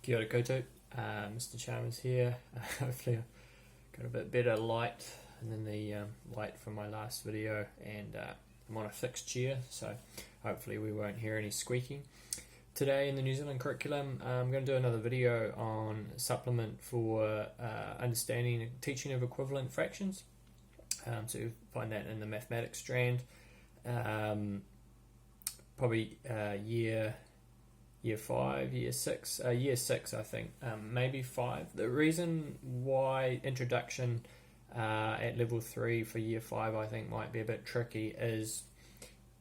Kia ora koutou, Mr. Chalmers here. Hopefully I got a bit better light than the light from my last video, and I'm on a fixed chair, so hopefully we won't hear any squeaking. Today in the New Zealand curriculum, I'm going to do another video on supplement for understanding and teaching of equivalent fractions. So you'll find that in the mathematics strand, probably year 5, year 6, year 6 I think, maybe 5. The reason why introduction at level 3 for year 5 I think might be a bit tricky is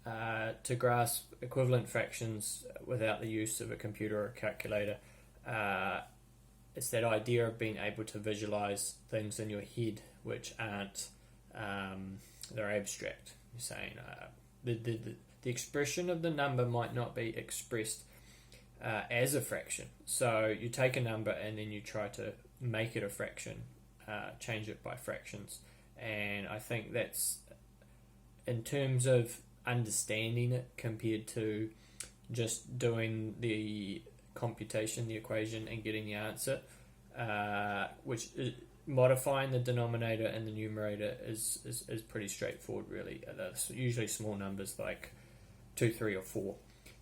to grasp equivalent fractions without the use of a computer or a calculator. It's that idea of being able to visualize things in your head which aren't, they're abstract. You're saying the expression of the number might not be expressed as a fraction. So you take a number and then you try to make it a fraction, change it by fractions. And I think that's, in terms of understanding it compared to just doing the computation, the equation, and getting the answer, which is, modifying the denominator and the numerator is pretty straightforward really. That's usually small numbers like 2, 3 or 4.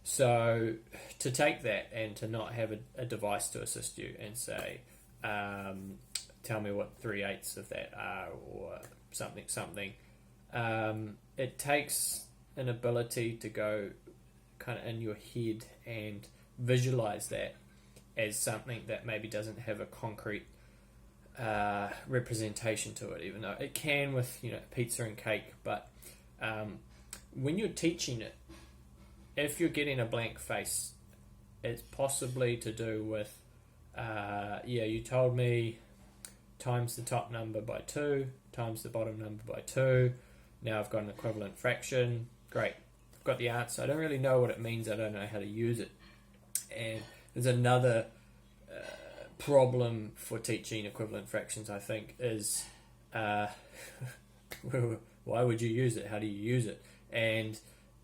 So to take that and to not have a device to assist you and say, tell me what 3/8 of that are, or something, it takes an ability to go kind of in your head and visualize that as something that maybe doesn't have a concrete representation to it, even though it can with pizza and cake. But when you're teaching it, if you're getting a blank face, it's possibly to do with you told me times the top number by 2 times the bottom number by 2. Now I've got an equivalent fraction. Great, I've got the answer. I don't really know what it means. I don't know how to use it. And there's another problem for teaching equivalent fractions, I think, is why would you use it? How do you use it? And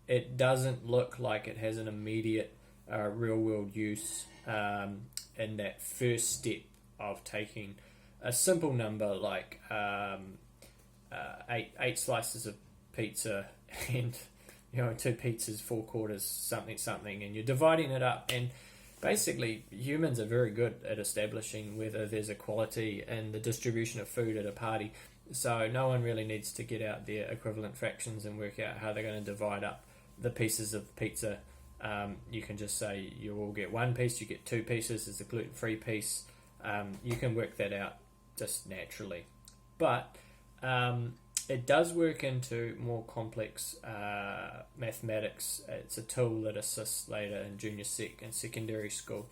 it doesn't look like it has an immediate real-world use in that first step of taking a simple number like 8 slices of pizza and 2 pizzas, 4 quarters, something, and you're dividing it up. And basically, humans are very good at establishing whether there's equality in the distribution of food at a party. So no one really needs to get out their equivalent fractions and work out how they're going to divide up the pieces of pizza. You can just say you all get 1 piece, you get 2 pieces, there's a gluten-free piece. You can work that out just naturally. But it does work into more complex mathematics. It's a tool that assists later in junior sec and secondary school.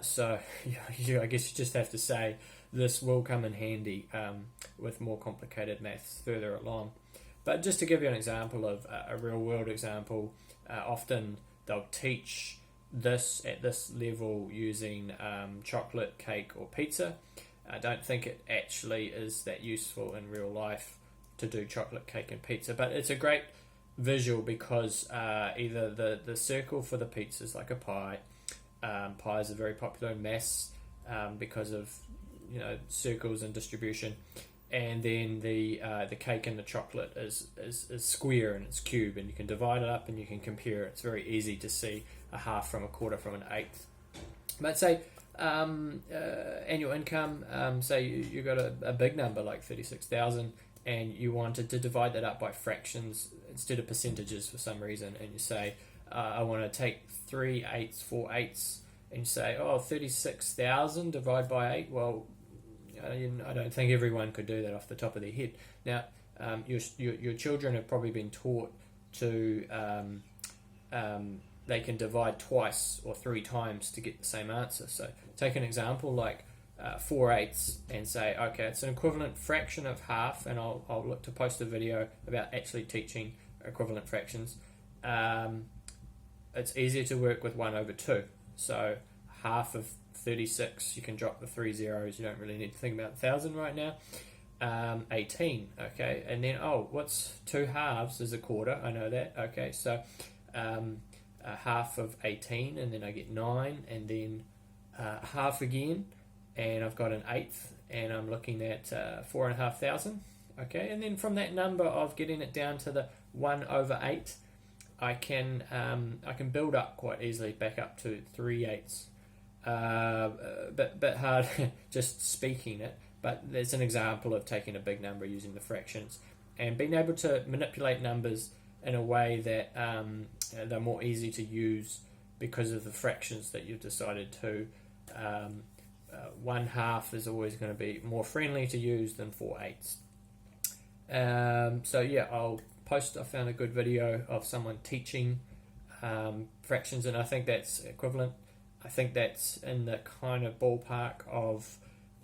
So I guess you just have to say this will come in handy with more complicated maths further along. But just to give you an example of a real world example, often they'll teach this at this level using chocolate, cake or pizza. I don't think it actually is that useful in real life to do chocolate, cake and pizza, but it's a great visual because either the circle for the pizza is like a pie. Pies are very popular in maths because of circles and distribution, and then the cake and the chocolate is square and it's cube, and you can divide it up and you can compare it. It's very easy to see a half from a quarter from an eighth. But say annual income, say you got a big number like 36,000, and you wanted to divide that up by fractions instead of percentages for some reason, and you say I want to take 3/8, 4/8, and you say 36,000 divided by 8. Well, I don't think everyone could do that off the top of their head. Now, your children have probably been taught to they can divide twice or 3 times to get the same answer. So take an example like 4/8 and say, okay, it's an equivalent fraction of half, and I'll look to post a video about actually teaching equivalent fractions. It's easier to work with 1/2. So half of 36, you can drop the 3 zeros. You don't really need to think about 1,000 right now. 18, okay, and then what's 2 halves is a quarter. I know that. Okay, so half of 18, and then I get 9, and then half again, and I've got an eighth, and I'm looking at 4,500. Okay, and then from that number of getting it down to the 1/8, I can build up quite easily back up to 3/8. Bit hard just speaking it, but there's an example of taking a big number using the fractions and being able to manipulate numbers in a way that they're more easy to use because of the fractions that you've decided to. 1/2 is always going to be more friendly to use than 4/8. So yeah, I found a good video of someone teaching fractions, and I think that's equivalent. I think that's in the kind of ballpark of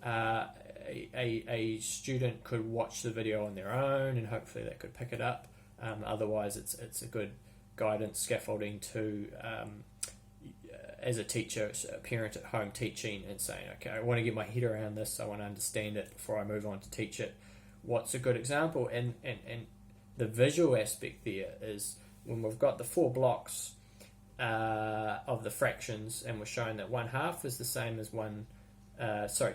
a student could watch the video on their own, and hopefully they could pick it up. Otherwise, it's a good guidance scaffolding to as a teacher, a parent at home teaching and saying, okay, I want to get my head around this. I want to understand it before I move on to teach it. What's a good example? And the visual aspect there is when we've got the 4 blocks of the fractions, and we're showing that 1/2 is the same as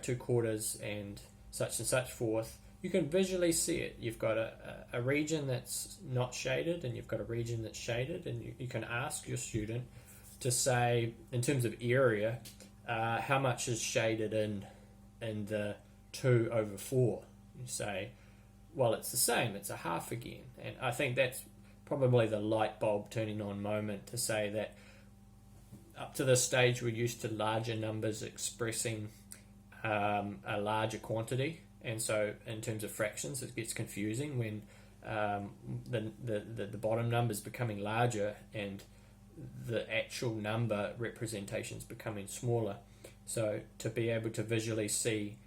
2 quarters and such forth. You can visually see it. You've got a region that's not shaded, and you've got a region that's shaded, and you can ask your student to say, in terms of area, how much is shaded in the 2/4. You say, well, it's the same, it's a half again. And I think that's probably the light bulb turning on moment to say that up to this stage we're used to larger numbers expressing a larger quantity, and so in terms of fractions it gets confusing when the bottom number is becoming larger and the actual number representation is becoming smaller. So to be able to visually see,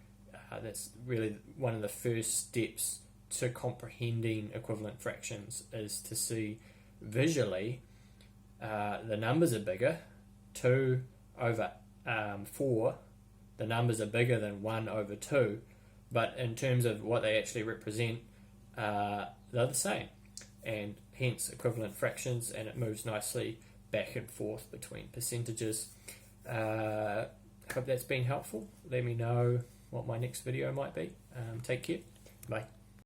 that's really one of the first steps to comprehending equivalent fractions, is to see visually the numbers are bigger. 2/4, the numbers are bigger than 1/2, but in terms of what they actually represent, they're the same, and hence equivalent fractions, and it moves nicely back and forth between percentages. Hope that's been helpful. Let me know what my next video might be. Take care. Bye.